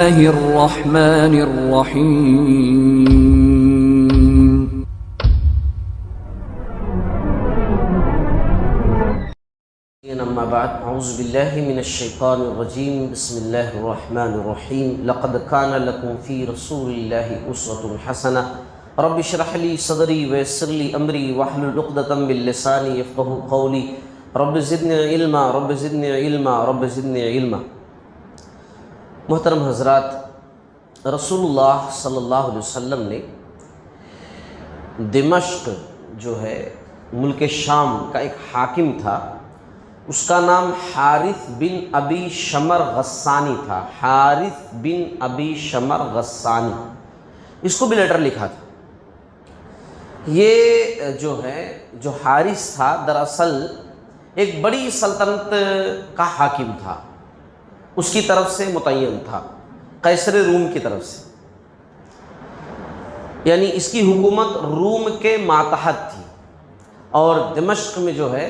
الله الرحمن الرحيم. اما بعد اعوذ باللہ من الشیطان الرجیم بسم اللہ الرحمن الرحیم لقد کان لکم فی رسول اللہ اسوۃ حسنہ رب اشرح لی صدری ویسر لی امری واحلل عقدۃ من لسانی یفقہوا قولی رب زدنی علما رب زدنی علما رب زدنی علما۔ محترم حضرات، رسول اللہ صلی اللہ علیہ وسلم نے دمشق جو ہے ملک شام کا ایک حاکم تھا، اس کا نام حارث بن ابی شمر غسانی تھا۔ حارث بن ابی شمر غسانی، اس کو بھی لیٹر لکھا تھا۔ یہ جو حارث تھا دراصل ایک بڑی سلطنت کا حاکم تھا، اس کی طرف سے متعین تھا، قیصر روم کی طرف سے، یعنی اس کی حکومت روم کے ماتحت تھی۔ اور دمشق میں جو ہے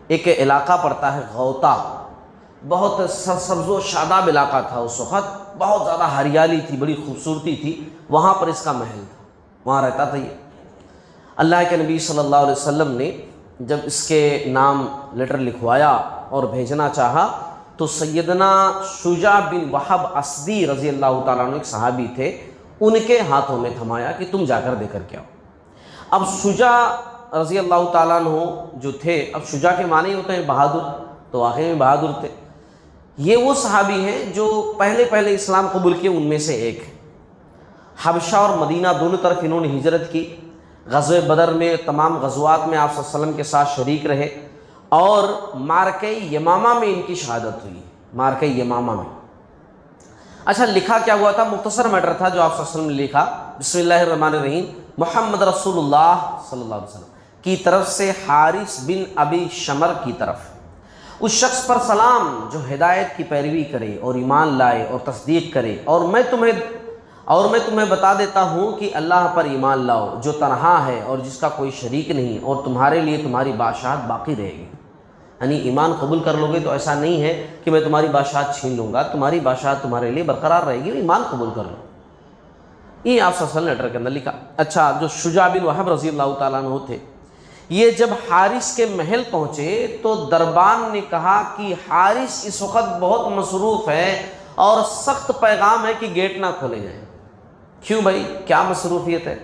ایک علاقہ پڑتا ہے غوطہ، بہت سرسبز و شاداب علاقہ تھا اس وقت، بہت زیادہ ہریالی تھی، بڑی خوبصورتی تھی، وہاں پر اس کا محل تھا، وہاں رہتا تھا یہ۔ اللہ کے نبی صلی اللہ علیہ وسلم نے جب اس کے نام لیٹر لکھوایا اور بھیجنا چاہا تو سیدنا شجاع بن وہب اسدی رضی اللہ تعالیٰ عنہ ایک صحابی تھے، ان کے ہاتھوں میں تھمایا کہ تم جا کر دے کر کے آؤ۔ اب شجاع رضی اللہ تعالیٰ عنہ جو تھے، اب شجاع کے معنی ہوتے ہیں بہادر، تو واقعی میں بہادر تھے۔ یہ وہ صحابی ہیں جو پہلے اسلام قبول کیے، ان میں سے ایک ہے۔ حبشہ اور مدینہ دونوں طرف انہوں نے ہجرت کی، غزوہ بدر میں تمام غزوات میں آپ صلی اللہ علیہ وسلم کے ساتھ شریک رہے، اور معرکہ یمامہ میں ان کی شہادت ہوئی، معرکہ یمامہ میں۔ اچھا، لکھا کیا ہوا تھا؟ مختصر میٹر تھا جو آپ صلی اللہ علیہ وسلم نے لکھا، بسم اللہ الرحمن الرحیم، محمد رسول اللہ صلی اللہ علیہ وسلم کی طرف سے حارث بن ابی شمر کی طرف، اس شخص پر سلام جو ہدایت کی پیروی کرے اور ایمان لائے اور تصدیق کرے، اور میں تمہیں بتا دیتا ہوں کہ اللہ پر ایمان لاؤ جو تنہا ہے اور جس کا کوئی شریک نہیں، اور تمہارے لیے تمہاری بادشاہت باقی رہے گی۔ یعنی ایمان قبول کر لو گے تو ایسا نہیں ہے کہ میں تمہاری بادشاہت چھین لوں گا، تمہاری بادشاہت تمہارے لیے برقرار رہے گی، ایمان قبول کر لو۔ یہ آپ صلی اللہ علیہ وسلم لیٹر کے اندر لکھا۔ اچھا، جو شجاع بن وہب رضی اللہ تعالیٰ عنہ تھے، یہ جب حارث کے محل پہنچے تو دربان نے کہا کہ حارث اس وقت بہت مصروف ہے اور سخت پیغام ہے کہ گیٹ نہ کھولے جائیں۔ کیوں بھائی، کیا مصروفیت ہے؟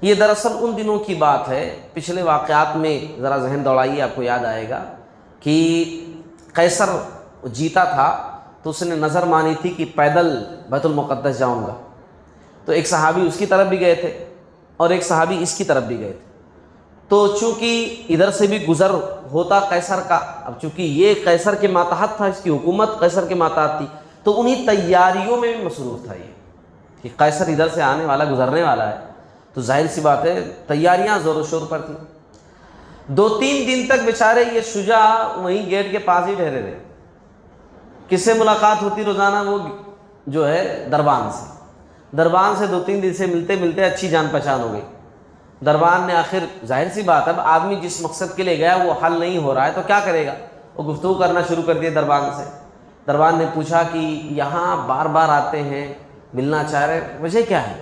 یہ دراصل ان دنوں کی بات ہے، پچھلے واقعات میں ذرا ذہن دوڑائیے، آپ کو یاد آئے گا کہ قیصر جیتا تھا تو اس نے نظر مانی تھی کہ پیدل بیت المقدس جاؤں گا، تو ایک صحابی اس کی طرف بھی گئے تھے اور ایک صحابی اس کی طرف بھی گئے تھے۔ تو چونکہ ادھر سے بھی گزر ہوتا قیصر کا، اب چونکہ یہ قیصر کے ماتحت تھا، اس کی حکومت قیصر کے ماتحت تھی، تو انہی تیاریوں میں بھی مصروف تھا یہ کہ قیصر ادھر سے آنے والا، گزرنے والا ہے، تو ظاہر سی بات ہے تیاریاں زور و شور پر تھیں۔ 2-3 دن تک بیچارے یہ شجاع وہیں گیٹ کے پاس ہی ٹھہرے رہے۔ کس سے ملاقات ہوتی روزانہ؟ وہ جو ہے دربان سے 2-3 دن سے ملتے اچھی جان پہچان ہو گئی۔ دربان نے آخر، ظاہر سی بات ہے، اب آدمی جس مقصد کے لیے گیا وہ حل نہیں ہو رہا ہے تو کیا کرے گا، وہ گفتگو کرنا شروع کر دیا دربان سے۔ دربان نے پوچھا کہ یہاں بار بار آتے ہیں، ملنا چاہ رہے، وجہ کیا ہے؟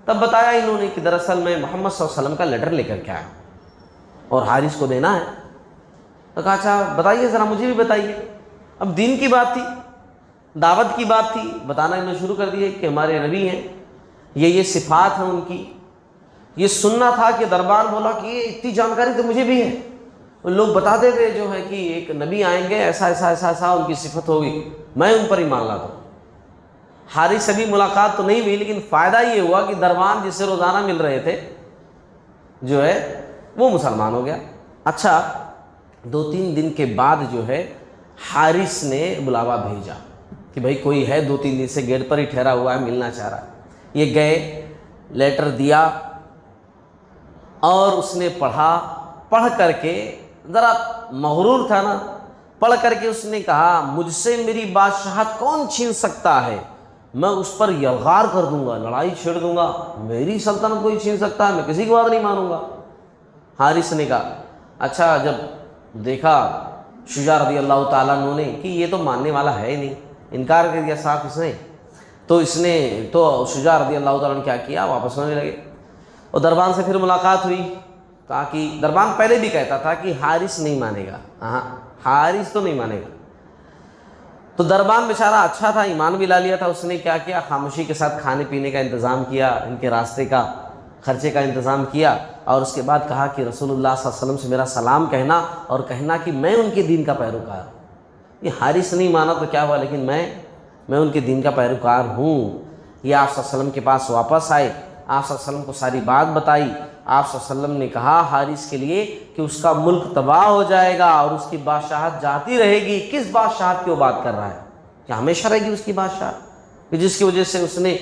تب بتایا انہوں نے کہ دراصل میں محمد صلی اللہ علیہ وسلم کا لیٹر لے کر کے آیا اور حارث کو دینا ہے۔ تو کہا اچھا بتائیے ذرا، مجھے بھی بتائیے۔ اب دین کی بات تھی، دعوت کی بات تھی، بتانا انہوں نے شروع کر دیا کہ ہمارے نبی ہیں، یہ صفات ہیں ان کی۔ یہ سننا تھا کہ دربان بولا کہ یہ اتنی جانکاری تو مجھے بھی ہے، لوگ بتاتے تھے جو ہے کہ ایک نبی آئیں گے، ایسا ان کی صفت ہوگی، میں ان پر ایمان لاتا ہوں۔ حارث سے بھی ملاقات تو نہیں ہوئی، لیکن فائدہ یہ ہوا کہ دربان جس سے روزانہ مل رہے تھے جو ہے وہ مسلمان ہو گیا۔ اچھا، 2-3 دن کے بعد جو ہے حارث نے بلاوا بھیجا کہ بھائی کوئی ہے 2-3 دن سے گیٹ پر ہی ٹھہرا ہوا ہے، ملنا چاہ رہا ہے۔ یہ گئے، لیٹر دیا اور اس نے پڑھ کر کے، ذرا مغرور تھا نا، پڑھ کر کے اس نے کہا مجھ سے میری بادشاہت کون چھین سکتا ہے، میں اس پر یلغار کر دوں گا، لڑائی چھیڑ دوں گا، میری سلطنت کوئی چھین سکتا ہے، میں کسی کی بات نہیں مانوں گا۔ حارث نے کہا اچھا، جب دیکھا شجاع رضی اللہ تعالیٰ عنہ نے کہ یہ تو ماننے والا ہے ہی نہیں، انکار کر دیا صاف اس نے، تو اس نے تو شجاع رضی اللہ تعالیٰ نے کیا کیا، واپس ہونے لگے، اور دربان سے پھر ملاقات ہوئی، کہا کہ دربان پہلے بھی کہتا تھا کہ حارث نہیں مانے گا، ہاں حارث تو نہیں مانے گا، تو دربان بیچارہ اچھا تھا، ایمان بھی لا لیا تھا، اس نے کیا کیا، خاموشی کے ساتھ کھانے پینے کا انتظام کیا، ان کے راستے کا خرچے کا انتظام کیا، اور اس کے بعد کہا کہ رسول اللہ صلی اللہ علیہ وسلم سے میرا سلام کہنا اور کہنا کہ میں ان کے دین کا پیروکار ہوں۔ یہ حارث نہیں مانا تو کیا ہوا، لیکن میں ان کے دین کا پیروکار ہوں۔ یہ آپ صلی اللہ علیہ وسلم کے پاس واپس آئے، آپ صلی اللہ علیہ وسلم کو ساری بات بتائی، آپ صلی اللہ علیہ وسلم نے کہا حارث کے لیے کہ اس کا ملک تباہ ہو جائے گا اور اس کی بادشاہت جاتی رہے گی۔ کس بادشاہت کی وہ بات کر رہا ہے؟ کہ ہمیشہ رہے گی اس کی بادشاہت، کہ جس کی وجہ سے اس نے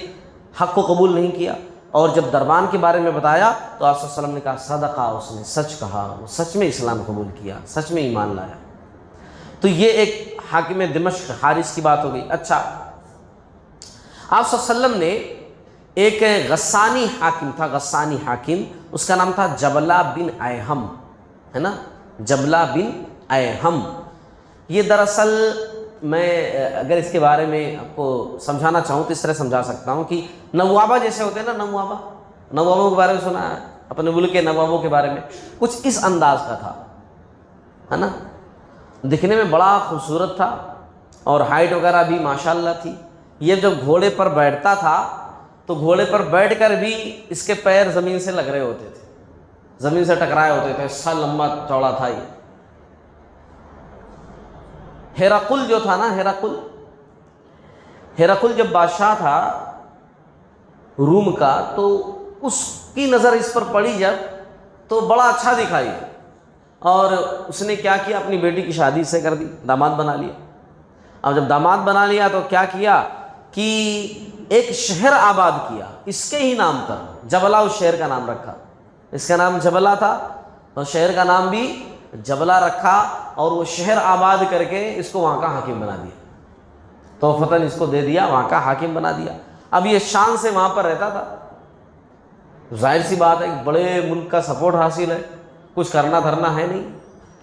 حق کو قبول نہیں کیا۔ اور جب دربان کے بارے میں بتایا تو آپ صلی اللہ علیہ وسلم نے کہا صدقہ، اس نے سچ کہا، وہ سچ میں اسلام قبول کیا، سچ میں ایمان لایا۔ تو یہ ایک حاکم دمشق حارث کی بات ہو گئی۔ اچھا، آپ صلی اللہ علیہ وسلم نے ایک غسانی حاکم تھا، غسانی حاکم، اس کا نام تھا جبلہ بن ایہم، ہے نا، جبلہ بن ایہم۔ یہ دراصل میں اگر اس کے بارے میں آپ کو سمجھانا چاہوں تو اس طرح سمجھا سکتا ہوں کہ نوابہ جیسے ہوتے ہیں نا، نوابوں کے بارے میں سنا ہے اپنے ملک کے نوابوں کے بارے میں، کچھ اس انداز کا تھا، ہے نا، دکھنے میں بڑا خوبصورت تھا اور ہائٹ وغیرہ بھی ماشاءاللہ تھی۔ یہ جب گھوڑے پر بیٹھتا تھا تو گھوڑے پر بیٹھ کر بھی اس کے پیر زمین سے لگ رہے ہوتے تھے، زمین سے ٹکرائے ہوتے تھے، ایسا لمبا چوڑا تھا یہ۔ ہیراقل جو تھا نا، ہیراقل جب بادشاہ تھا روم کا، تو اس کی نظر اس پر پڑی جب، تو بڑا اچھا دکھائی، اور اس نے کیا کیا، اپنی بیٹی کی شادی سے کر دی، داماد بنا لیا۔ اور جب داماد بنا لیا تو کیا کیا کہ ایک شہر آباد کیا اس کے ہی نام پر، جبلہ اس شہر کا نام رکھا، اس کا نام جبلہ تھا اور شہر کا نام بھی جبلہ رکھا، اور وہ شہر آباد کر کے اس کو وہاں کا حاکم بنا دیا، توفتاً اس کو دے دیا، وہاں کا حاکم بنا دیا۔ اب یہ شان سے وہاں پر رہتا تھا، ظاہر سی بات ہے بڑے ملک کا سپورٹ حاصل ہے، کچھ کرنا دھرنا ہے نہیں،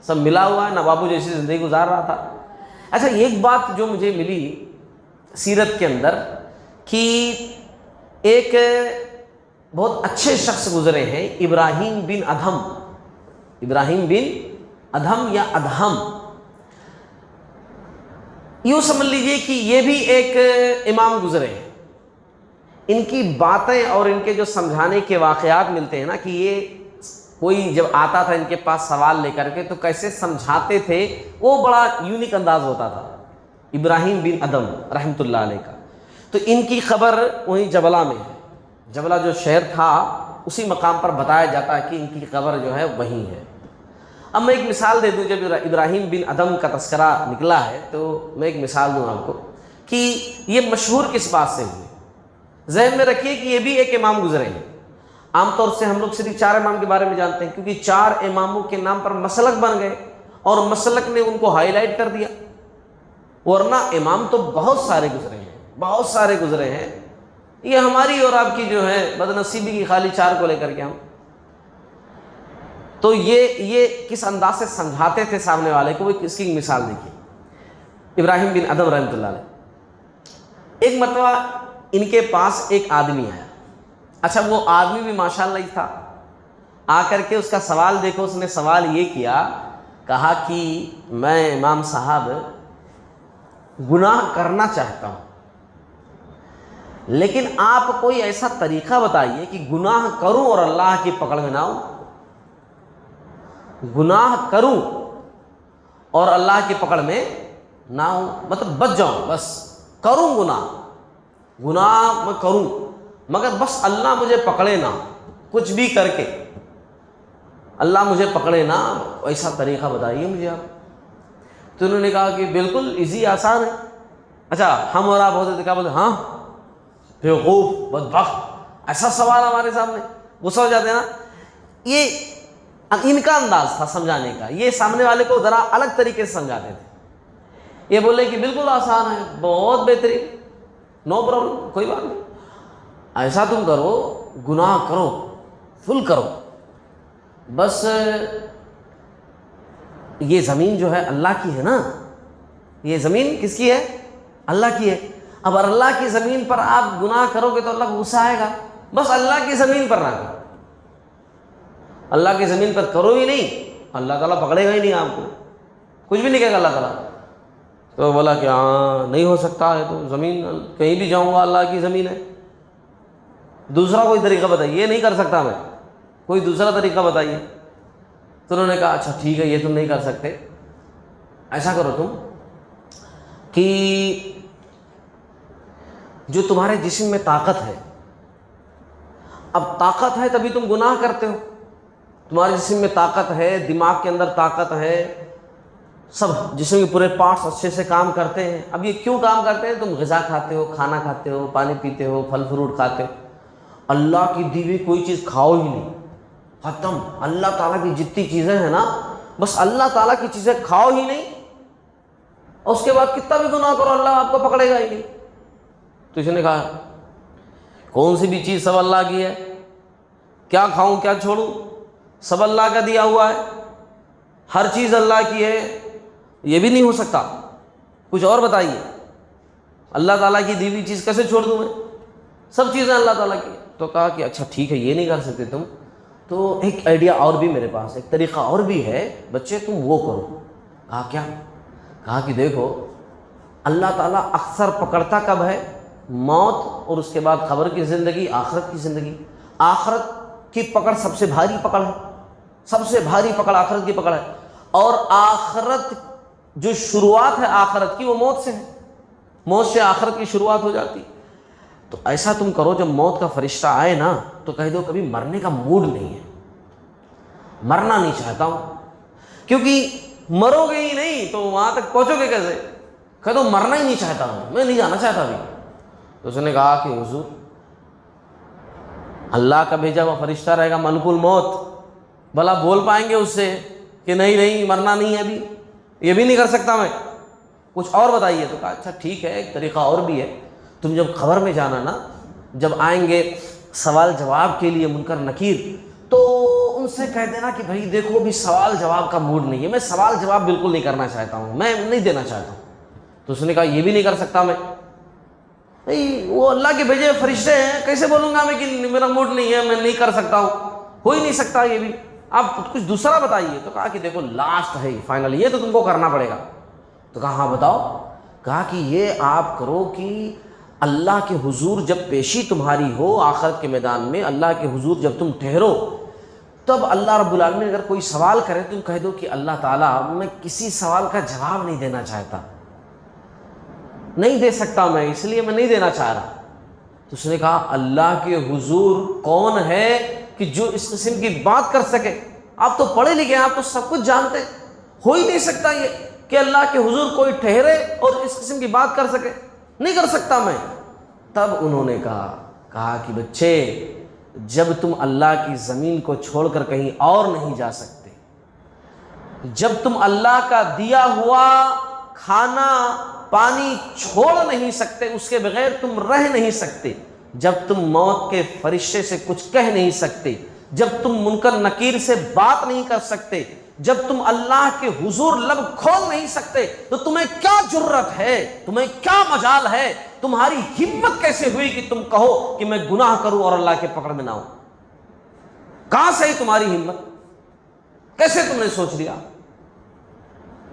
سب ملا ہوا ہے، نوابوں جیسی زندگی گزار رہا تھا۔ اچھا، ایک بات جو مجھے ملی سیرت کے اندر کہ ایک بہت اچھے شخص گزرے ہیں، ابراہیم بن ادھم یا ادہم، یوں سمجھ لیجئے کہ یہ بھی ایک امام گزرے ہیں۔ ان کی باتیں اور ان کے جو سمجھانے کے واقعات ملتے ہیں نا، کہ یہ کوئی جب آتا تھا ان کے پاس سوال لے کر کے تو کیسے سمجھاتے تھے، وہ بڑا یونیک انداز ہوتا تھا۔ ابراہیم بن ادم رحمۃ اللہ علیہ کا، تو ان کی خبر وہیں جبلہ میں ہے، جبلہ جو شہر تھا اسی مقام پر بتایا جاتا ہے کہ ان کی خبر جو ہے وہیں ہے۔ اب میں ایک مثال دے دوں، جب ابراہیم بن ادم کا تذکرہ نکلا ہے تو میں ایک مثال دوں آپ کو کہ یہ مشہور کس بات سے ہوئے۔ ذہن میں رکھیے کہ یہ بھی ایک امام گزرے ہیں۔ عام طور سے ہم لوگ صرف 4 امام کے بارے میں جانتے ہیں، کیونکہ 4 اماموں کے نام پر مسلک بن گئے اور مسلک نے ان کو ہائی لائٹ کر دیا، ورنہ امام تو بہت سارے گزرے ہیں۔ یہ ہماری اور آپ کی جو ہے بدنصیبی کی خالی 4 کو لے کر کے ہم تو یہ کس انداز سے سمجھاتے تھے سامنے والے کو، اس کی مثال دیکھیے۔ ابراہیم بن ادم رحمۃ اللہ علیہ، ایک مرتبہ ان کے پاس ایک آدمی آیا۔ اچھا، وہ آدمی بھی ماشاءاللہ ہی تھا، آ کر کے اس کا سوال دیکھو، اس نے سوال یہ کیا، کہا کہ میں امام صاحب گناہ کرنا چاہتا ہوں، لیکن آپ کوئی ایسا طریقہ بتائیے کہ گناہ کروں اور اللہ کی پکڑ میں نہ آؤں، گناہ کروں اور اللہ کی پکڑ میں نہ آؤں، مطلب بچ جاؤں، بس کروں گناہ میں کروں مگر بس اللہ مجھے پکڑے نہ، کچھ بھی کر کے اللہ مجھے پکڑے نہ، ایسا طریقہ بتائیے مجھے آپ۔ تو انہوں نے کہا کہ بالکل ایزی، آسان ہے۔ اچھا، ہم اور آپ ہوتے تو کیا بولتے، ہاں بیوقوف بدبخت، ایسا سوال ہمارے سامنے، غصہ ہو جاتے ہیں نا۔ یہ ان کا انداز تھا سمجھانے کا، یہ سامنے والے کو ذرا الگ طریقے سے سمجھاتے تھے۔ یہ بولے کہ بالکل آسان ہے، بہت بہترین، نو پرابلم، کوئی بات نہیں، ایسا تم کرو، گناہ کرو، فل کرو، بس یہ زمین جو ہے اللہ کی ہے نا، یہ زمین کس کی ہے؟ اللہ کی ہے۔ اب اللہ کی زمین پر آپ گناہ کرو گے تو اللہ کو غصہ آئے گا. بس اللہ کی زمین پر نہ کرو, اللہ کی زمین پر کرو ہی نہیں, اللہ تعالیٰ پکڑے گا ہی نہیں آپ کو, کچھ بھی نہیں کہے گا اللہ تعالیٰ. تو بولا کہ ہاں نہیں ہو سکتا ہے, تو زمین کہیں بھی جاؤں گا اللہ کی زمین ہے, دوسرا کوئی طریقہ بتائیے, یہ نہیں کر سکتا میں, کوئی دوسرا طریقہ بتائیے. تو انہوں نے کہا اچھا ٹھیک ہے, یہ تم نہیں کر سکتے, ایسا کرو تم کہ جو تمہارے جسم میں طاقت ہے, اب طاقت ہے تبھی تم گناہ کرتے ہو, تمہارے جسم میں طاقت ہے, دماغ کے اندر طاقت ہے, سب جسم کے پورے پارٹس اچھے سے کام کرتے ہیں. اب یہ کیوں کام کرتے ہیں؟ تم غذا کھاتے ہو, کھانا کھاتے ہو, پانی پیتے ہو, پھل فروٹ کھاتے ہو. اللہ کی دی ہوئی کوئی چیز کھاؤ ہی نہیں, ختم. اللہ تعالیٰ کی جتنی چیزیں ہیں نا, بس اللہ تعالیٰ کی چیزیں کھاؤ ہی نہیں, اور اس کے بعد کتنا بھی گناہ کرو اللہ آپ کو پکڑے گا ہی نہیں. تو اس نے کہا کون سی بھی چیز سب اللہ کی ہے, کیا کھاؤں کیا چھوڑوں, سب اللہ کا دیا ہوا ہے, ہر چیز اللہ کی ہے, یہ بھی نہیں ہو سکتا, کچھ اور بتائیے, اللہ تعالیٰ کی دی ہوئی چیز کیسے چھوڑ دوں میں, سب چیزیں اللہ تعالیٰ کی. تو کہا کہ اچھا ٹھیک ہے یہ نہیں کر سکتے تم, تو ایک آئیڈیا اور بھی میرے پاس, ایک طریقہ اور بھی ہے بچے, تم وہ کرو. کہا کیا؟ کہا کہ دیکھو اللہ تعالیٰ اکثر پکڑتا کب ہے؟ موت اور اس کے بعد قبر کی زندگی, آخرت کی زندگی. آخرت کی پکڑ سب سے بھاری پکڑ ہے, سب سے بھاری پکڑ آخرت کی پکڑ ہے, اور آخرت جو شروعات ہے آخرت کی وہ موت سے ہے, موت سے آخرت کی شروعات ہو جاتی. تو ایسا تم کرو جب موت کا فرشتہ آئے نا تو کہہ دو کبھی مرنے کا موڈ نہیں ہے, مرنا نہیں چاہتا ہوں, کیونکہ مرو گے ہی نہیں تو وہاں تک پہنچو گے کیسے, کہہ دو مرنا ہی نہیں چاہتا ہوں, میں نہیں جانا چاہتا ابھی. تو اس نے کہا کہ حضور اللہ کا بھیجا ہوا فرشتہ رہے گا ملک الموت, بھلا بول پائیں گے اس سے کہ نہیں نہیں مرنا نہیں ہے ابھی, یہ بھی نہیں کر سکتا میں, کچھ اور بتائیے. تو کہا اچھا ٹھیک ہے ایک طریقہ اور بھی ہے, تم جب قبر میں جانا نا, جب آئیں گے سوال جواب کے لیے منکر نکیر, تو ان سے کہہ دینا کہ بھائی دیکھو بھی سوال جواب کا موڈ نہیں ہے, میں سوال جواب بالکل نہیں کرنا چاہتا ہوں, میں نہیں دینا چاہتا ہوں. تو اس نے کہا یہ بھی نہیں کر سکتا میں, بھائی وہ اللہ کے بھیجے فرشتے ہیں, کیسے بولوں گا میں کہ میرا موڈ نہیں ہے, میں نہیں کر سکتا ہوں, ہو ہی نہیں سکتا یہ بھی, آپ کچھ دوسرا بتائیے. تو کہا کہ دیکھو لاسٹ ہے فائنل, یہ تو تم کو کرنا پڑے گا. تو کہا ہاں بتاؤ. کہا کہ یہ آپ کرو کہ اللہ کے حضور جب پیشی تمہاری ہو آخرت کے میدان میں, اللہ کے حضور جب تم ٹھہرو, تب اللہ رب العالمین اگر کوئی سوال کرے تم کہہ دو کہ اللہ تعالیٰ میں کسی سوال کا جواب نہیں دینا چاہتا, نہیں دے سکتا میں, اس لیے میں نہیں دینا چاہ رہا. تو اس نے کہا اللہ کے حضور کون ہے کہ جو اس قسم کی بات کر سکے, آپ تو پڑھے لکھے ہیں, آپ تو سب کچھ جانتے ہیں, ہو ہی نہیں سکتا یہ کہ اللہ کے حضور کوئی ٹھہرے اور اس قسم کی بات کر سکے, نہیں کر سکتا میں. تب انہوں نے کہا کہ بچے جب تم اللہ کی زمین کو چھوڑ کر کہیں اور نہیں جا سکتے, جب تم اللہ کا دیا ہوا کھانا پانی چھوڑ نہیں سکتے, اس کے بغیر تم رہ نہیں سکتے, جب تم موت کے فرشتے سے کچھ کہہ نہیں سکتے, جب تم منکر نکیر سے بات نہیں کر سکتے, جب تم اللہ کے حضور لب کھول نہیں سکتے, تو تمہیں کیا جرت ہے, تمہیں کیا مجال ہے, تمہاری ہمت کیسے ہوئی کہ تم کہو کہ میں گناہ کروں اور اللہ کے پکڑ میں نہ ہوں؟ کہاں سے تمہاری ہمت, کیسے تم نے سوچ لیا؟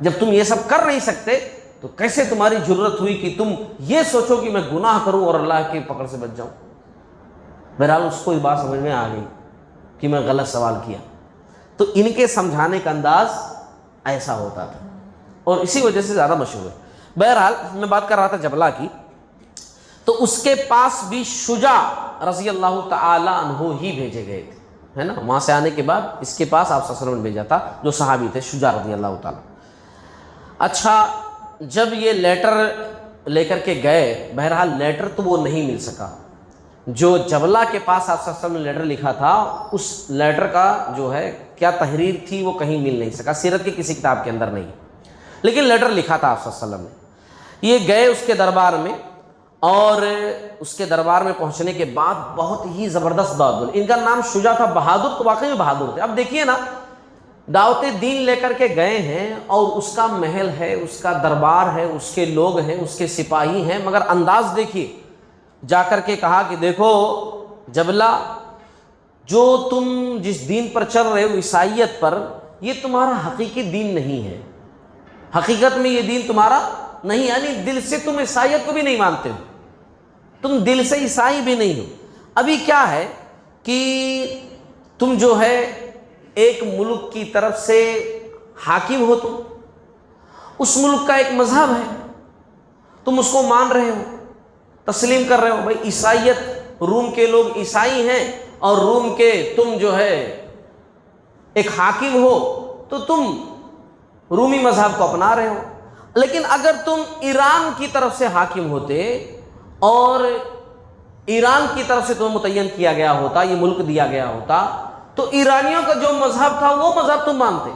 جب تم یہ سب کر نہیں سکتے تو کیسے تمہاری جرت ہوئی کہ تم یہ سوچو کہ میں گناہ کروں اور اللہ کی پکڑ سے بچ جاؤں؟ بہرحال اس کو یہ بات سمجھ میں آ گئی کہ میں غلط سوال کیا. تو ان کے سمجھانے کا انداز ایسا ہوتا تھا اور اسی وجہ سے زیادہ مشہور ہے. بہرحال میں بات کر رہا تھا جبلہ کی, تو اس کے پاس بھی شجاع رضی اللہ تعالی عنہ ہی بھیجے گئے تھے, ہے نا, وہاں سے آنے کے بعد اس کے پاس آپ صلی اللہ علیہ وسلم نے بھیجا تھا, جو صحابی تھے شجاع رضی اللہ تعالی. اچھا جب یہ لیٹر لے کر کے گئے, بہرحال لیٹر تو وہ نہیں مل سکا, جو جبلہ کے پاس آپ صلی اللہ علیہ وسلم نے لیٹر لکھا تھا اس لیٹر کا جو ہے کیا تحریر تھی وہ کہیں مل نہیں سکا, سیرت کی کسی کتاب کے اندر نہیں, لیکن لیٹر لکھا تھا آپ صلی اللہ علیہ وسلم نے. یہ گئے اس کے دربار میں, اور اس کے دربار میں پہنچنے کے بعد بہت ہی زبردست بہادر, ان کا نام شجاع تھا, بہادر تو واقعی میں بہادر تھے. اب دیکھیے نا, دعوت دین لے کر کے گئے ہیں اور اس کا محل ہے، اس کا دربار ہے، اس کے لوگ ہیں، اس کے سپاہی ہیں، مگر انداز دیکھیے، جا کر کے کہا کہ دیکھو جبلہ، جو تم جس دین پر چل رہے ہو، عیسائیت پر، یہ تمہارا حقیقی دین نہیں ہے، حقیقت میں یہ دین تمہارا نہیں، یعنی دل سے تم عیسائیت کو بھی نہیں مانتے ہو، تم دل سے عیسائی بھی نہیں ہو۔ ابھی کیا ہے کہ تم جو ہے ایک ملک کی طرف سے حاکم ہو، تم اس ملک کا ایک مذہب ہے، تم اس کو مان رہے ہو، تسلیم کر رہے ہو۔ بھائی عیسائیت، روم کے لوگ عیسائی ہیں اور روم کے تم جو ہے ایک حاکم ہو، تو تم رومی مذہب کو اپنا رہے ہو۔ لیکن اگر تم ایران کی طرف سے حاکم ہوتے اور ایران کی طرف سے تمہیں متعین کیا گیا ہوتا، یہ ملک دیا گیا ہوتا، تو ایرانیوں کا جو مذہب تھا وہ مذہب تم مانتے،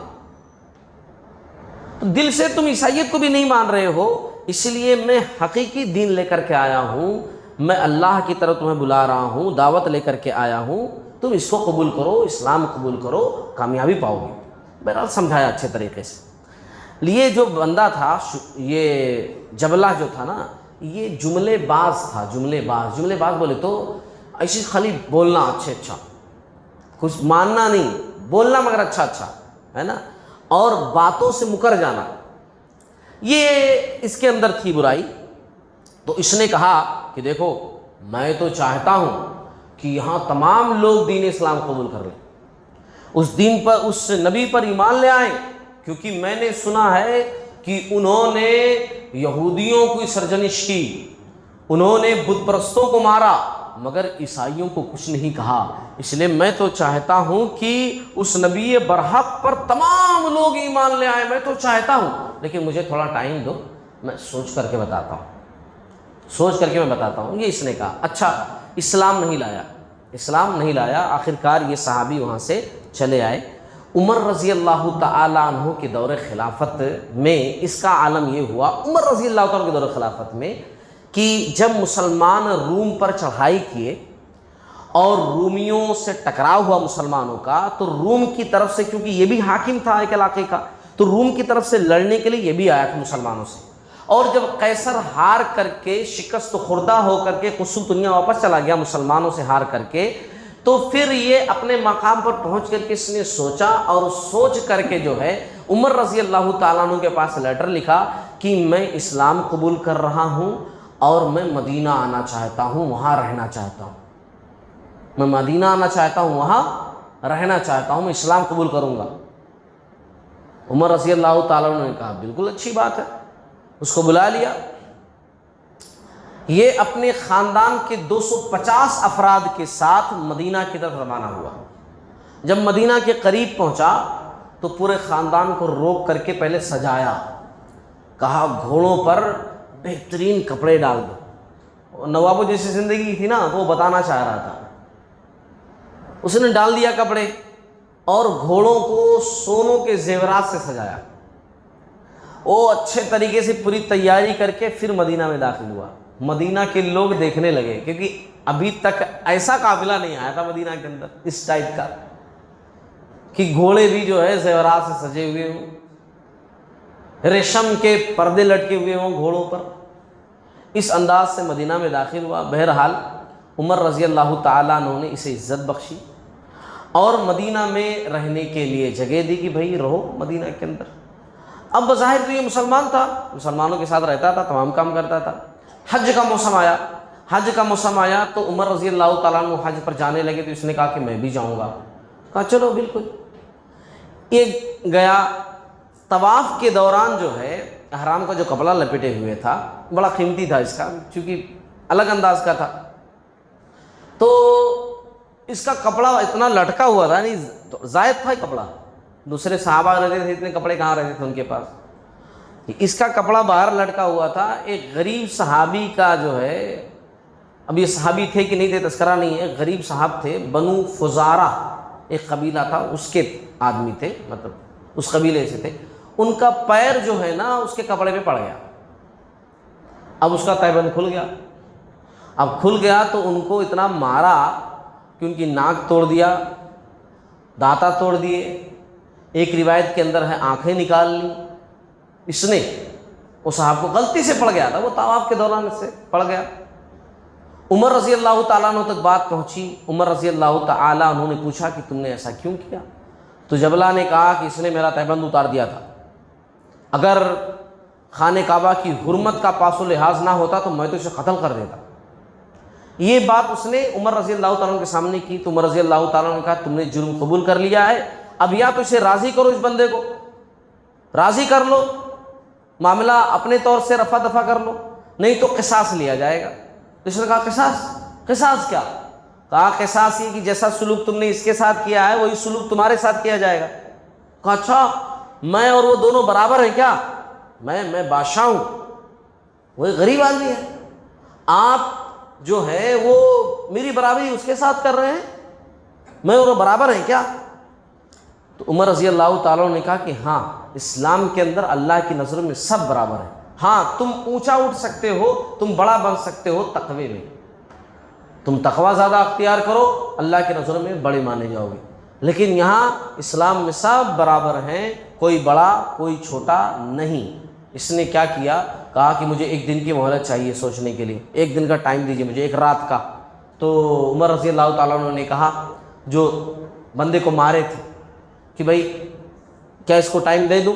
تو دل سے تم عیسائیت کو بھی نہیں مان رہے ہو۔ اس لیے میں حقیقی دین لے کر کے آیا ہوں، میں اللہ کی طرف تمہیں بلا رہا ہوں، دعوت لے کر کے آیا ہوں، تم اس کو قبول کرو، اسلام قبول کرو، کامیابی پاؤ گے۔ بہرحال سمجھایا اچھے طریقے سے۔ یہ جو بندہ تھا، یہ جبلہ جو تھا نا، یہ جملے باز تھا، جملے باز بولے تو ایسی خالی بولنا اچھا، کچھ ماننا نہیں، بولنا مگر اچھا ہے نا، اور باتوں سے مکر جانا، یہ اس کے اندر تھی برائی۔ تو اس نے کہا کہ دیکھو میں تو چاہتا ہوں کہ یہاں تمام لوگ دین اسلام قبول کر لیں، اس دین پر، اس نبی پر ایمان لے آئیں، کیونکہ میں نے سنا ہے کہ انہوں نے یہودیوں کی سرزنش کی، انہوں نے بت پرستوں کو مارا، مگر عیسائیوں کو کچھ نہیں کہا۔ اس لیے میں تو چاہتا ہوں کہ اس نبی برحق پر تمام لوگ ایمان لے آئیں، میں تو چاہتا ہوں، لیکن مجھے تھوڑا ٹائم دو، میں سوچ کر کے بتاتا ہوں، یہ اس نے کہا۔ اچھا، اسلام نہیں لایا، آخرکار یہ صحابی وہاں سے چلے آئے۔ عمر رضی اللہ تعالیٰ عنہ کے دور خلافت میں اس کا عالم یہ ہوا، عمر رضی اللہ تعالیٰ کے دور خلافت میں، کہ جب مسلمان روم پر چڑھائی کیے اور رومیوں سے ٹکراؤ ہوا مسلمانوں کا، تو روم کی طرف سے، کیونکہ یہ بھی حاکم تھا ایک علاقے کا، تو روم کی طرف سے لڑنے کے لیے یہ بھی آیا تھا مسلمانوں سے۔ اور جب قیصر ہار کر کے، شکست خوردہ ہو کر کے قسطنطنیہ واپس چلا گیا مسلمانوں سے ہار کر کے، تو پھر یہ اپنے مقام پر پہنچ کر کے اس نے سوچا، اور سوچ کر کے جو ہے عمر رضی اللہ تعالیٰ عنہ کے پاس لیٹر لکھا کہ میں اسلام قبول کر رہا ہوں اور میں مدینہ آنا چاہتا ہوں، وہاں رہنا چاہتا ہوں، میں مدینہ آنا چاہتا ہوں، وہاں رہنا چاہتا ہوں، میں اسلام قبول کروں گا۔ عمر رضی اللہ تعالیٰ عنہ نے کہا بالکل اچھی بات ہے، اس کو بلا لیا۔ یہ اپنے خاندان کے 250 افراد کے ساتھ مدینہ کی طرف روانہ ہوا۔ جب مدینہ کے قریب پہنچا تو پورے خاندان کو روک کر کے پہلے سجایا، کہا گھوڑوں پر بہترین کپڑے ڈال دو۔ نوابوں جیسی زندگی تھی نا، تو وہ بتانا چاہ رہا تھا، اس نے ڈال دیا کپڑے اور گھوڑوں کو سونوں کے زیورات سے سجایا۔ وہ اچھے طریقے سے پوری تیاری کر کے پھر مدینہ میں داخل ہوا۔ مدینہ کے لوگ دیکھنے لگے، کیونکہ ابھی تک ایسا قافلہ نہیں آیا تھا مدینہ کے اندر اس ٹائپ کا، کہ گھوڑے بھی جو ہے زیورات سے سجے ہوئے ہوں، ریشم کے پردے لٹکے ہوئے ہوں گھوڑوں پر۔ اس انداز سے مدینہ میں داخل ہوا۔ بہرحال عمر رضی اللہ تعالیٰ عنہ نے اسے عزت بخشی اور مدینہ میں رہنے کے لیے جگہ دی کہ بھائی رہو مدینہ کے اندر۔ اب بظاہر تو یہ مسلمان تھا، مسلمانوں کے ساتھ رہتا تھا، تمام کام کرتا تھا۔ حج کا موسم آیا تو عمر رضی اللہ تعالیٰ عنہ حج پر جانے لگے، تو اس نے کہا کہ میں بھی جاؤں گا۔ کہا چلو بالکل۔ یہ گیا، طواف کے دوران جو ہے احرام کا جو کپڑا لپیٹے ہوئے تھا، بڑا قیمتی تھا اس کا، چونکہ الگ انداز کا تھا، تو اس کا کپڑا اتنا لٹکا ہوا تھا، یعنی زائد تھا کپڑا، دوسرے صحابہ رہتے تھے اتنے کپڑے کہاں رہتے تھے ان کے پاس، اس کا کپڑا باہر لٹکا ہوا تھا۔ ایک غریب صحابی کا جو ہے، اب یہ صحابی تھے کہ نہیں تھے تذکرہ نہیں ہے، غریب صاحب تھے، بنو فزارہ ایک قبیلہ تھا، اس کے آدمی تھے، مطلب اس قبیلے سے تھے۔ ان کا پیر جو ہے نا اس کے کپڑے پہ پڑ گیا، اب اس کا تہبند کھل گیا۔ اب کھل گیا تو ان کو اتنا مارا کہ ان کی ناک توڑ دیا، دانتا توڑ دیے، ایک روایت کے اندر ہے آنکھیں نکال لی اس نے، اس صاحب کو غلطی سے پڑ گیا تھا، وہ طواف کے دوران سے پڑ گیا۔ عمر رضی اللہ تعالیٰ عنہ تک بات پہنچی، عمر رضی اللہ تعالیٰ عنہ نے پوچھا کہ تم نے ایسا کیوں کیا؟ تو جبلہ نے کہا کہ اس نے میرا تہبند اتار دیا تھا، اگر خانہ کعبہ کی حرمت کا پاس و لحاظ نہ ہوتا تو میں تو اسے قتل کر دیتا۔ یہ بات اس نے عمر رضی اللہ تعالیٰ عنہ کے سامنے کی، تو عمر رضی اللہ تعالیٰ عنہ نے کہا تم نے جرم قبول کر لیا ہے، اب یا تو اسے راضی کرو، اس بندے کو راضی کر لو، معاملہ اپنے طور سے رفع دفع کر لو، نہیں تو قصاص لیا جائے گا۔ اس نے کہا قصاص؟ قصاص کیا؟ کہا قصاص یہ کہ جیسا سلوک تم نے اس کے ساتھ کیا ہے وہی سلوک تمہارے ساتھ کیا جائے گا۔ کہا اچھا میں اور وہ دونوں برابر ہیں کیا؟ میں بادشاہ ہوں، وہی غریب آدمی ہے، آپ جو ہے وہ میری برابری اس کے ساتھ کر رہے ہیں، میں اور وہ برابر ہیں کیا؟ تو عمر رضی اللہ تعالیٰ نے کہا کہ ہاں اسلام کے اندر اللہ کی نظروں میں سب برابر ہیں، ہاں تم اونچا اٹھ سکتے ہو، تم بڑا بن سکتے ہو تقوی میں، تم تقوی زیادہ اختیار کرو اللہ کی نظروں میں بڑے مانے جاؤ گے، لیکن یہاں اسلام میں سب برابر ہیں، کوئی بڑا کوئی چھوٹا نہیں۔ اس نے کیا کیا؟ کہا کہ مجھے ایک دن کی مہلت چاہیے سوچنے کے لیے، ایک دن کا ٹائم دیجیے مجھے، ایک رات کا۔ تو عمر رضی اللہ تعالیٰ عنہ نے کہا جو بندے کو مارے تھے کہ بھائی کیا اس کو ٹائم دے دوں؟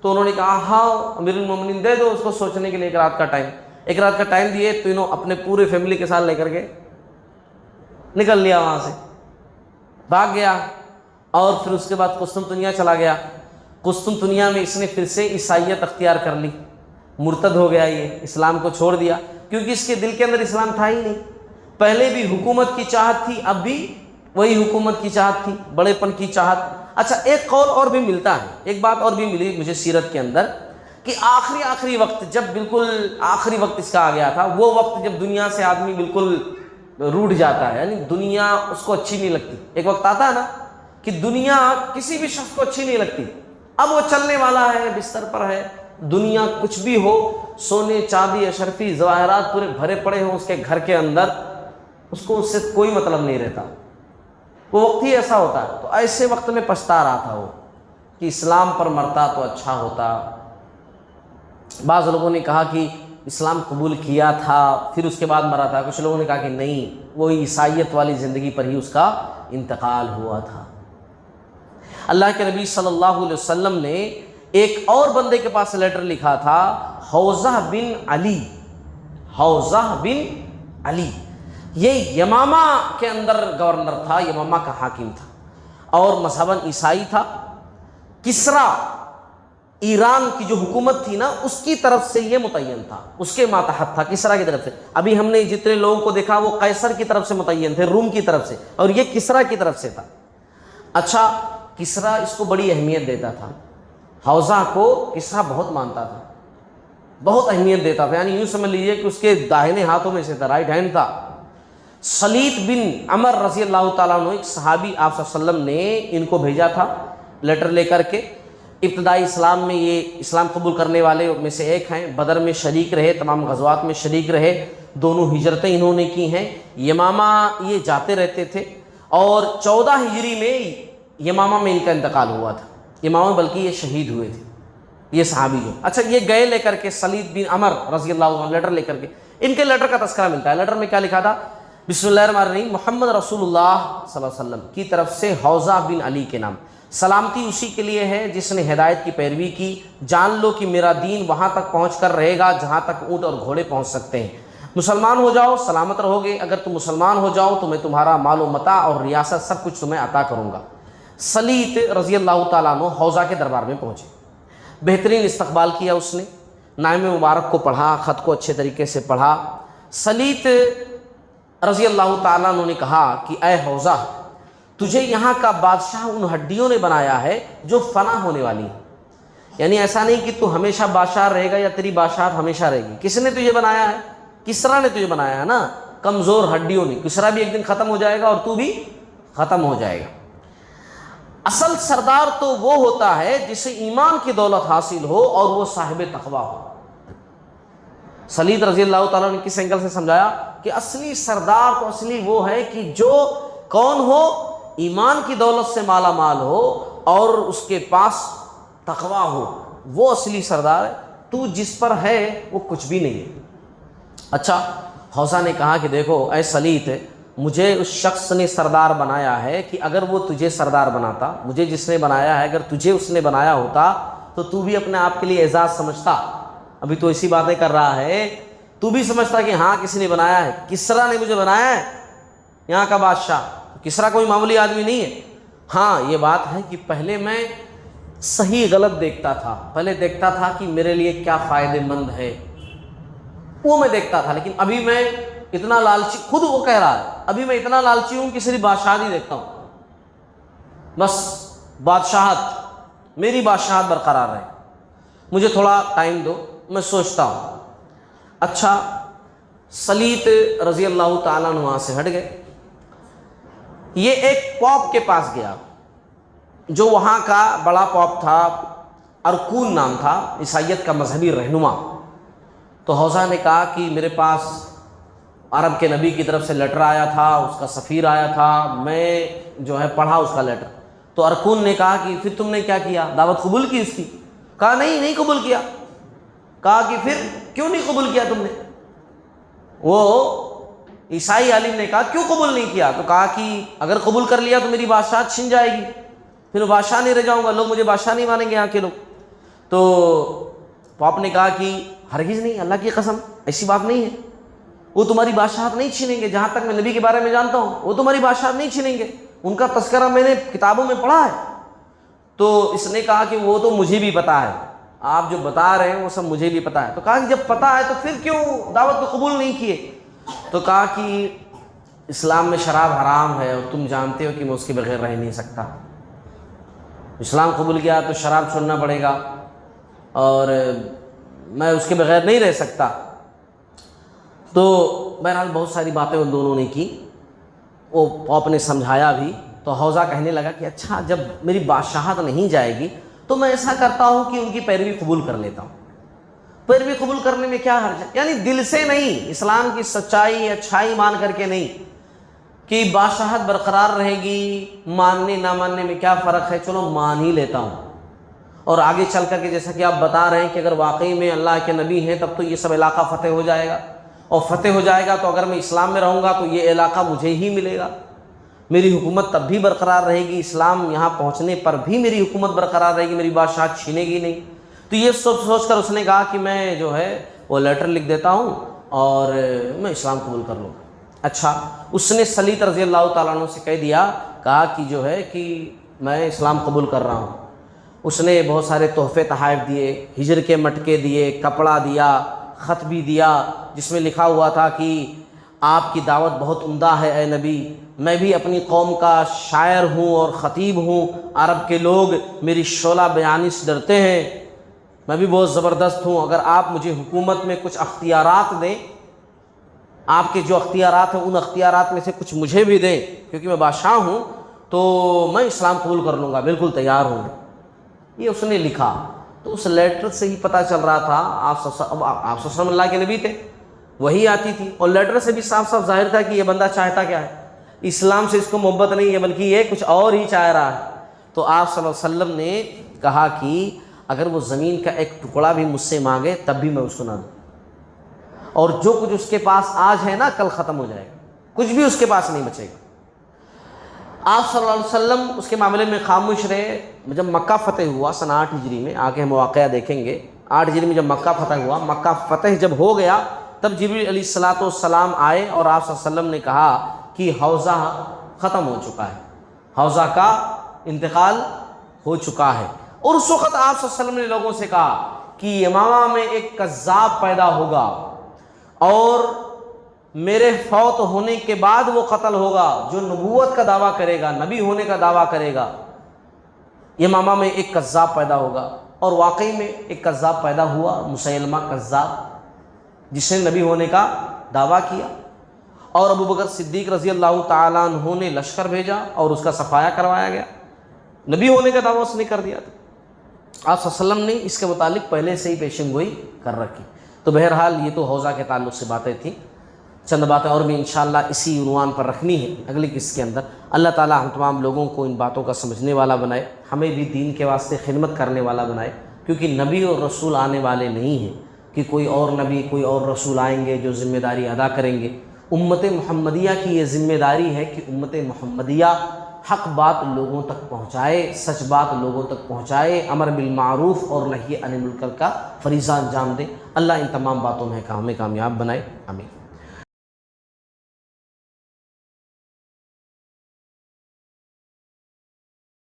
تو انہوں نے کہا ہاں امیر المومنین دے دو اس کو سوچنے کے لیے ایک رات کا ٹائم۔ ایک رات کا ٹائم دیے تو انہوں اپنے پورے فیملی کے ساتھ لے کر کے نکل لیا، وہاں سے بھاگ گیا، اور پھر اس کے بعد قسطنطنیہ چلا گیا۔ قسطنطنیہ میں اس نے پھر سے عیسائیت اختیار کر لی، مرتد ہو گیا، یہ اسلام کو چھوڑ دیا، کیونکہ اس کے دل کے اندر اسلام تھا ہی نہیں۔ پہلے بھی حکومت کی چاہت تھی، اب بھی وہی حکومت کی چاہت تھی، بڑے پن کی چاہت۔ اچھا ایک قول اور بھی ملتا ہے، ایک بات اور بھی ملی مجھے سیرت کے اندر کہ آخری وقت جب بالکل آخری وقت اس کا آ گیا تھا، وہ وقت جب دنیا سے آدمی بالکل روٹ جاتا ہے، یعنی دنیا اس کو اچھی نہیں لگتی۔ ایک وقت آتا ہے نا کہ دنیا کسی بھی شخص کو اچھی نہیں لگتی، اب وہ چلنے والا ہے، بستر پر ہے، دنیا کچھ بھی ہو، سونے چاندی اشرفی زواہرات پورے بھرے پڑے ہوں اس کے گھر کے اندر، اس کو اس سے کوئی مطلب نہیں رہتا۔ وہ وقت ہی ایسا ہوتا ہے۔ تو ایسے وقت میں پچھتا رہا تھا وہ کہ اسلام پر مرتا تو اچھا ہوتا۔ بعض لوگوں نے کہا کہ اسلام قبول کیا تھا پھر اس کے بعد مرا تھا، کچھ لوگوں نے کہا کہ نہیں، وہی عیسائیت والی زندگی پر ہی اس کا انتقال ہوا تھا۔ اللہ کے نبی صلی اللہ علیہ وسلم نے ایک اور بندے کے پاس لیٹر لکھا تھا، حوزہ بن علی، حوزہ بن علی، یہ یمامہ کے اندر گورنر تھا، یمامہ کا حاکم تھا، اور مذہباً عیسائی تھا۔ کسرا ایران کی جو حکومت تھی نا اس کی طرف سے یہ متعین تھا، اس کے ماتحت تھا، کسرا کی طرف سے۔ ابھی ہم نے جتنے لوگوں کو دیکھا وہ قیصر کی طرف سے متعین تھے، روم کی طرف سے، اور یہ کسرا کی طرف سے تھا۔ اچھا کسرا اس کو بڑی اہمیت دیتا تھا، حوزہ کو کسرا بہت مانتا تھا، بہت اہمیت دیتا تھا، یعنی یوں سمجھ لیجیے کہ اس کے داہنے ہاتھوں میں سے تھا، رائٹ ہینڈ تھا۔ سلیط بن عمر رضی اللہ تعالیٰ عنہ ایک صحابی آپ صلی اللہ علیہ وسلم نے ان کو بھیجا تھا لیٹر لے کر کے۔ ابتدائی اسلام میں یہ اسلام قبول کرنے والے میں سے ایک ہیں، بدر میں شریک رہے، تمام غزوات میں شریک رہے، دونوں ہجرتیں انہوں نے کی ہیں، یمامہ یہ جاتے رہتے تھے، اور 14 ہجری میں یمامہ میں ان کا انتقال ہوا تھا، یمامہ بلکہ یہ شہید ہوئے تھے یہ صحابی جو۔ اچھا یہ گئے لے کر کے سلیط بن عمر رضی اللہ عنہ لیٹر لے کر کے، ان کے لیٹر کا تذکرہ ملتا ہے۔ لیٹر میں کیا لکھا تھا؟ بسم اللہ الرحمن الرحیم، محمد رسول اللہ صلی اللہ علیہ وسلم کی طرف سے حوزہ بن علی کے نام، سلامتی اسی کے لیے ہے جس نے ہدایت کی پیروی کی، جان لو کہ میرا دین وہاں تک پہنچ کر رہے گا جہاں تک اونٹ اور گھوڑے پہنچ سکتے ہیں، مسلمان ہو جاؤ سلامت رہو گے، اگر تم مسلمان ہو جاؤ تو میں تمہارا مال و متاع اور ریاست سب کچھ تمہیں عطا کروں گا۔ سلیط رضی اللہ تعالیٰ عنہ حوزہ کے دربار میں پہنچے، بہترین استقبال کیا اس نے، نائم مبارک کو پڑھا، خط کو اچھے طریقے سے پڑھا۔ سلیط رضی اللہ تعالیٰ عنہ نے کہا کہ اے حوزہ، تجھے یہاں کا بادشاہ ان ہڈیوں نے بنایا ہے جو فنا ہونے والی ہیں، یعنی ایسا نہیں کہ تو ہمیشہ بادشاہ رہے گا یا تیری بادشاہت ہمیشہ رہے گی، کس نے تجھے بنایا ہے؟ کسرا نے تجھے بنایا ہے نا، کمزور ہڈیوں نے، کسرا بھی ایک دن ختم ہو جائے گا اور تو بھی ختم ہو جائے گا۔ اصل سردار تو وہ ہوتا ہے جسے ایمان کی دولت حاصل ہو اور وہ صاحب تقویٰ ہو۔ سلیط رضی اللہ تعالیٰ نے کس اینگل سے سمجھایا کہ اصلی سردار تو اصلی وہ ہے کہ جو کون ہو، ایمان کی دولت سے مالا مال ہو اور اس کے پاس تقویٰ ہو، وہ اصلی سردار ہے، تو جس پر ہے وہ کچھ بھی نہیں ہے۔ اچھا، حوضہ نے کہا کہ دیکھو اے سلیط، مجھے اس شخص نے سردار بنایا ہے کہ اگر وہ تجھے سردار بناتا، مجھے جس نے بنایا ہے اگر تجھے اس نے بنایا ہوتا تو تو بھی اپنے آپ کے لیے اعزاز سمجھتا۔ ابھی تو اسی باتیں کر رہا ہے، تو بھی سمجھتا کہ ہاں کسی نے بنایا ہے، کسریٰ نے مجھے بنایا ہے یہاں کا بادشاہ۔ کسریٰ کوئی معمولی آدمی نہیں ہے۔ ہاں یہ بات ہے کہ پہلے میں صحیح غلط دیکھتا تھا، پہلے دیکھتا تھا کہ میرے لیے کیا فائدہ مند ہے، وہ میں دیکھتا تھا، لیکن ابھی میں اتنا لالچی، خود وہ کہہ رہا ہے ابھی میں اتنا لالچی ہوں کہ صرف بادشاہت ہی دیکھتا ہوں، بس بادشاہت، میری بادشاہت برقرار رہے، مجھے تھوڑا ٹائم دو، میں سوچتا ہوں۔ اچھا، سلیط رضی اللہ تعالیٰ عنہ وہاں سے ہٹ گئے، یہ ایک پوپ کے پاس گیا جو وہاں کا بڑا پوپ تھا، ارکون نام تھا، عیسائیت کا مذہبی رہنما۔ تو حوضہ نے کہا کہ میرے پاس عرب کے نبی کی طرف سے لیٹر آیا تھا، اس کا سفیر آیا تھا، میں جو ہے پڑھا اس کا لیٹر۔ تو ارکون نے کہا کہ پھر تم نے کیا کیا، دعوت قبول کی اس کی؟ کہا نہیں قبول کیا۔ کہا کہ پھر کیوں نہیں قبول کیا تم نے؟ وہ عیسائی عالم نے کہا کیوں قبول نہیں کیا؟ تو کہا کہ اگر قبول کر لیا تو میری بادشاہت چھن جائے گی، پھر بادشاہ نہیں رہ جاؤں گا، لوگ مجھے بادشاہ نہیں مانیں گے یہاں کے لوگ۔ تو پاپ نے کہا کہ ہرگز نہیں، اللہ کی قسم ایسی بات نہیں ہے، وہ تمہاری بادشاہت نہیں چھینیں گے، جہاں تک میں نبی کے بارے میں جانتا ہوں وہ تمہاری بادشاہت نہیں چھینیں گے، ان کا تذکرہ میں نے کتابوں میں پڑھا ہے۔ تو اس نے کہا کہ وہ تو مجھے بھی پتا ہے، آپ جو بتا رہے ہیں وہ سب مجھے بھی پتا ہے۔ تو کہا کہ جب پتا ہے تو پھر کیوں دعوت کو قبول نہیں کیے؟ تو کہا کہ اسلام میں شراب حرام ہے اور تم جانتے ہو کہ میں اس کے بغیر رہ نہیں سکتا، اسلام قبول کیا تو شراب چھوڑنا پڑے گا اور میں اس کے بغیر نہیں رہ سکتا۔ تو بہرحال بہت ساری باتیں ان دونوں نے کی، وہ پوپ نے سمجھایا بھی۔ تو حوضہ کہنے لگا کہ اچھا جب میری بادشاہت نہیں جائے گی تو میں ایسا کرتا ہوں کہ ان کی پیروی قبول کر لیتا ہوں۔ پیروی قبول کرنے میں کیا حرج ہے؟ یعنی دل سے نہیں، اسلام کی سچائی اچھائی مان کر کے نہیں کہ بادشاہت برقرار رہے گی، ماننے نہ ماننے میں کیا فرق ہے، چلو مان ہی لیتا ہوں۔ اور آگے چل کر کے جیسا کہ آپ بتا رہے ہیں کہ اگر واقعی میں اللہ کے نبی ہیں تب تو یہ سب علاقہ فتح ہو جائے گا، اور فتح ہو جائے گا تو اگر میں اسلام میں رہوں گا تو یہ علاقہ مجھے ہی ملے گا، میری حکومت تب بھی برقرار رہے گی، اسلام یہاں پہنچنے پر بھی میری حکومت برقرار رہے گی، میری بادشاہت چھینے گی نہیں۔ تو یہ سوچ کر اس نے کہا کہ میں جو ہے وہ لیٹر لکھ دیتا ہوں اور میں اسلام قبول کر لوں۔ اچھا، اس نے سلیط رضی اللہ تعالیٰ عنہ سے کہہ دیا، کہا کہ جو ہے کہ میں اسلام قبول کر رہا ہوں۔ اس نے بہت سارے تحفے تحائف دیے، ہجر کے مٹکے دیے، کپڑا دیا، خط بھی دیا جس میں لکھا ہوا تھا کہ آپ کی دعوت بہت عمدہ ہے اے نبی، میں بھی اپنی قوم کا شاعر ہوں اور خطیب ہوں، عرب کے لوگ میری شعلہ بیانی سے ڈرتے ہیں، میں بھی بہت زبردست ہوں، اگر آپ مجھے حکومت میں کچھ اختیارات دیں، آپ کے جو اختیارات ہیں ان اختیارات میں سے کچھ مجھے بھی دیں کیونککہ میں بادشاہ ہوں، تو میں اسلام قبول کر لوں گا، بالکل تیار ہوں۔ یہ اس نے لکھا۔ تو اس لیٹر سے ہی پتہ چل رہا تھا آپ صلی اللہ علیہ وسلم اللہ کے نبی تھے، وہی آتی تھی، اور لیٹر سے بھی صاف صاف ظاہر تھا کہ یہ بندہ چاہتا کیا ہے، اسلام سے اس کو محبت نہیں ہے بلکہ یہ کچھ اور ہی چاہ رہا ہے۔ تو آپ صلی اللہ علیہ وسلم نے کہا کہ اگر وہ زمین کا ایک ٹکڑا بھی مجھ سے مانگے تب بھی میں اس کو نہ دوں، اور جو کچھ اس کے پاس آج ہے نا کل ختم ہو جائے گا، کچھ بھی اس کے پاس نہیں بچے گا۔ آپ صلی اللہ علیہ وسلم اس کے معاملے میں خاموش رہے۔ جب مکہ فتح ہوا سن 8 ہجری میں، آگے ہم واقعہ دیکھیں گے، 8 ہجری میں جب مکہ فتح ہوا، مکہ فتح جب ہو گیا تب جبریل علیہ السلام آئے اور آپ صلی اللہ علیہ وسلم نے کہا کہ حوضہ ختم ہو چکا ہے، حوضہ کا انتقال ہو چکا ہے۔ اور اس وقت آپ صلی اللہ علیہ وسلم نے لوگوں سے کہا کہ یمامہ میں ایک کذاب پیدا ہوگا اور میرے فوت ہونے کے بعد وہ قتل ہوگا جو نبوت کا دعویٰ کرے گا، نبی ہونے کا دعویٰ کرے گا۔ یمامہ میں ایک کذاب پیدا ہوگا، اور واقعی میں ایک کذاب پیدا ہوا، مسیلمہ کذاب، جس نے نبی ہونے کا دعویٰ کیا، اور ابو بکر صدیق رضی اللہ تعالیٰ عنہ نے لشکر بھیجا اور اس کا صفایا کروایا گیا، نبی ہونے کا دعویٰ اس نے کر دیا تھا۔ آپ صلی اللہ علیہ وسلم نے اس کے متعلق پہلے سے ہی پیشن گوئی کر رکھی۔ تو بہرحال یہ تو حوضہ کے تعلق سے باتیں تھیں، چند باتیں اور بھی انشاءاللہ اسی عنوان پر رکھنی ہے اگلی قسط کے اندر۔ اللہ تعالی ہم تمام لوگوں کو ان باتوں کا سمجھنے والا بنائے۔ ہمیں بھی دین کے واسطے خدمت کرنے والا بنائے، کیونکہ نبی اور رسول آنے والے نہیں ہیں کہ کوئی اور نبی کوئی اور رسول آئیں گے جو ذمہ داری ادا کریں گے۔ امت محمدیہ کی یہ ذمہ داری ہے کہ امت محمدیہ حق بات لوگوں تک پہنچائے، سچ بات لوگوں تک پہنچائے، امر بالمعروف اور نہی عن المنکر کا فریضہ انجام دے۔ اللہ ان تمام باتوں میں ہمیں کامیاب بنائے، آمین۔